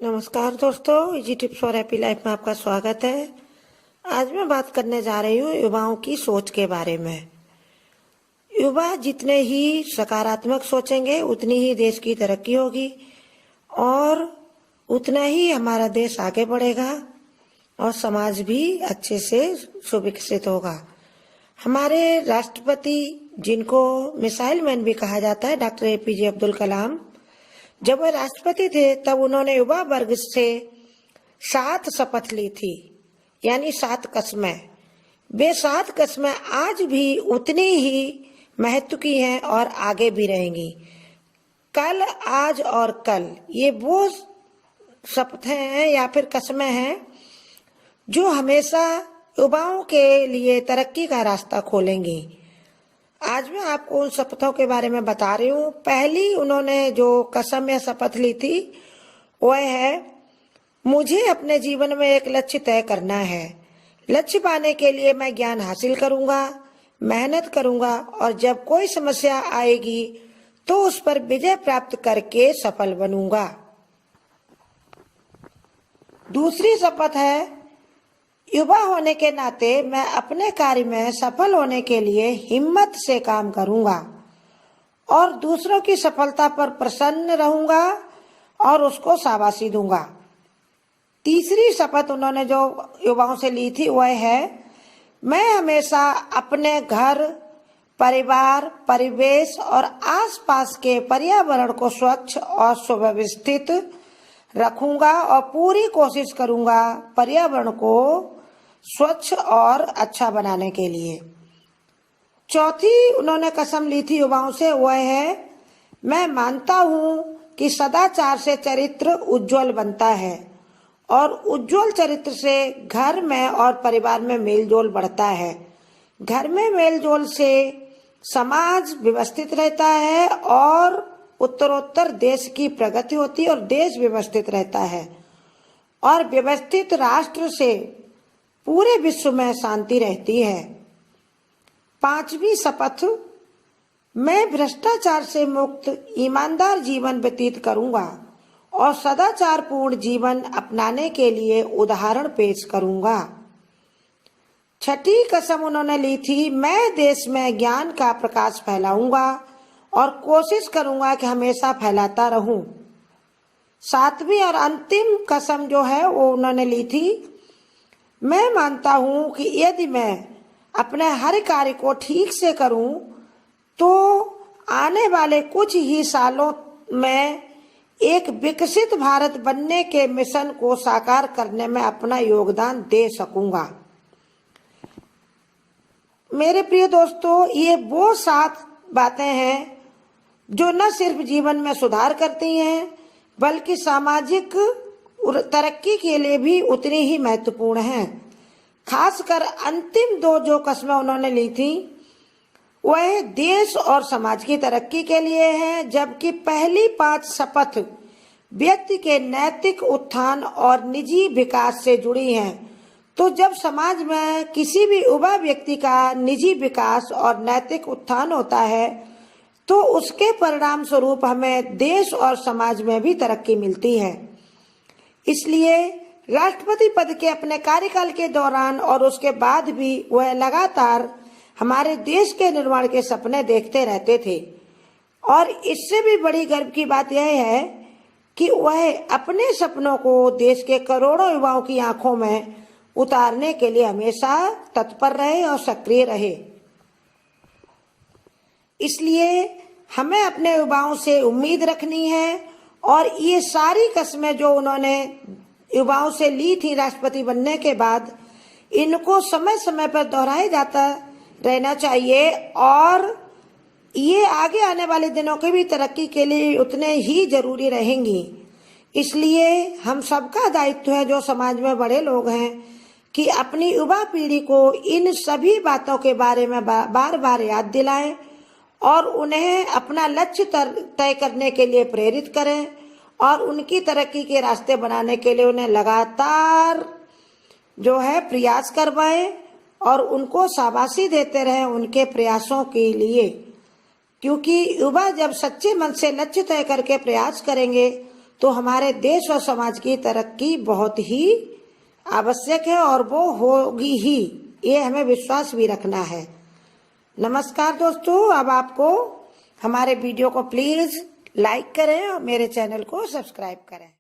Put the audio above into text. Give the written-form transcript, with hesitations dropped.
नमस्कार दोस्तों, easy tips for happy life में आपका स्वागत है। आज मैं बात करने जा रही हूँ युवाओं की सोच के बारे में। युवा जितने ही सकारात्मक सोचेंगे उतनी ही देश की तरक्की होगी और उतना ही हमारा देश आगे बढ़ेगा और समाज भी अच्छे से सुविकसित होगा। हमारे राष्ट्रपति, जिनको मिसाइल मैन भी कहा जाता है, डॉक्टर APJ अब्दुल कलाम, जब वह राष्ट्रपति थे तब उन्होंने युवा वर्ग से 7 शपथ ली थी, यानी 7 कस्में। वे 7 कस्में आज भी उतनी ही महत्व की हैं और आगे भी रहेंगी। कल, आज और कल, ये वो शपथें हैं या फिर कस्में हैं जो हमेशा युवाओं के लिए तरक्की का रास्ता खोलेंगी। आज मैं आपको उन शपथों के बारे में बता रही हूँ। पहली उन्होंने जो कसम या शपथ ली थी वह है, मुझे अपने जीवन में एक लक्ष्य तय करना है। लक्ष्य पाने के लिए मैं ज्ञान हासिल करूंगा, मेहनत करूंगा और जब कोई समस्या आएगी तो उस पर विजय प्राप्त करके सफल बनूंगा। दूसरी शपथ है, युवा होने के नाते मैं अपने कार्य में सफल होने के लिए हिम्मत से काम करूंगा और दूसरों की सफलता पर प्रसन्न रहूंगा और उसको शाबाशी दूंगा। तीसरी शपथ उन्होंने जो युवाओं से ली थी वह है, मैं हमेशा अपने घर, परिवार, परिवेश और आसपास के पर्यावरण को स्वच्छ और सुव्यवस्थित रखूंगा और पूरी कोशिश करूंगा पर्यावरण को स्वच्छ और अच्छा बनाने के लिए। चौथी उन्होंने कसम ली थी युवाओं से, वह है, मैं मानता हूँ कि सदाचार से चरित्र उज्जवल बनता है और उज्जवल चरित्र से घर में और परिवार में मेलजोल बढ़ता है। घर में मेलजोल से समाज व्यवस्थित रहता है और उत्तरोत्तर देश की प्रगति होती है और देश व्यवस्थित रहता है और व्यवस्थित राष्ट्र से पूरे विश्व में शांति रहती है। पांचवी शपथ, मैं भ्रष्टाचार से मुक्त ईमानदार जीवन व्यतीत करूंगा और सदाचार पूर्ण जीवन अपनाने के लिए उदाहरण पेश करूंगा। छठी कसम उन्होंने ली थी, मैं देश में ज्ञान का प्रकाश फैलाऊंगा और कोशिश करूंगा कि हमेशा फैलाता रहूं। सातवीं और अंतिम कसम जो है वो उन्होंने ली थी, मैं मानता हूं कि यदि मैं अपने हर कार्य को ठीक से करूं तो आने वाले कुछ ही सालों में एक विकसित भारत बनने के मिशन को साकार करने में अपना योगदान दे सकूंगा। मेरे प्रिय दोस्तों, ये वो 7 बातें हैं जो न सिर्फ जीवन में सुधार करती हैं बल्कि सामाजिक तरक्की के लिए भी उतनी ही महत्वपूर्ण हैं। खासकर अंतिम 2 जो कस्में उन्होंने ली थी वह देश और समाज की तरक्की के लिए हैं, जबकि पहली 5 शपथ व्यक्ति के नैतिक उत्थान और निजी विकास से जुड़ी हैं। तो जब समाज में किसी भी युवा व्यक्ति का निजी विकास और नैतिक उत्थान होता है तो उसके परिणाम स्वरूप हमें देश और समाज में भी तरक्की मिलती है। इसलिए राष्ट्रपति पद के अपने कार्यकाल के दौरान और उसके बाद भी वह लगातार हमारे देश के निर्माण के सपने देखते रहते थे और इससे भी बड़ी गर्व की बात यह है कि वह अपने सपनों को देश के करोड़ों युवाओं की आंखों में उतारने के लिए हमेशा तत्पर रहे और सक्रिय रहे। इसलिए हमें अपने युवाओं से उम्मीद रखनी है और ये सारी कस्में जो उन्होंने युवाओं से ली थी राष्ट्रपति बनने के बाद, इनको समय समय पर दोहराया जाता रहना चाहिए और ये आगे आने वाले दिनों की भी तरक्की के लिए उतने ही जरूरी रहेंगी। इसलिए हम सबका दायित्व है, जो समाज में बड़े लोग हैं, कि अपनी युवा पीढ़ी को इन सभी बातों के बारे में बार बार याद दिलाएं और उन्हें अपना लक्ष्य तय करने के लिए प्रेरित करें और उनकी तरक्की के रास्ते बनाने के लिए उन्हें लगातार जो है प्रयास करवाएं और उनको शाबाशी देते रहें उनके प्रयासों के लिए, क्योंकि युवा जब सच्चे मन से लक्ष्य तय करके प्रयास करेंगे तो हमारे देश और समाज की तरक्की बहुत ही आवश्यक है और वो होगी ही, ये हमें विश्वास भी रखना है। नमस्कार दोस्तों, अब आपको हमारे वीडियो को प्लीज लाइक करें और मेरे चैनल को सब्सक्राइब करें।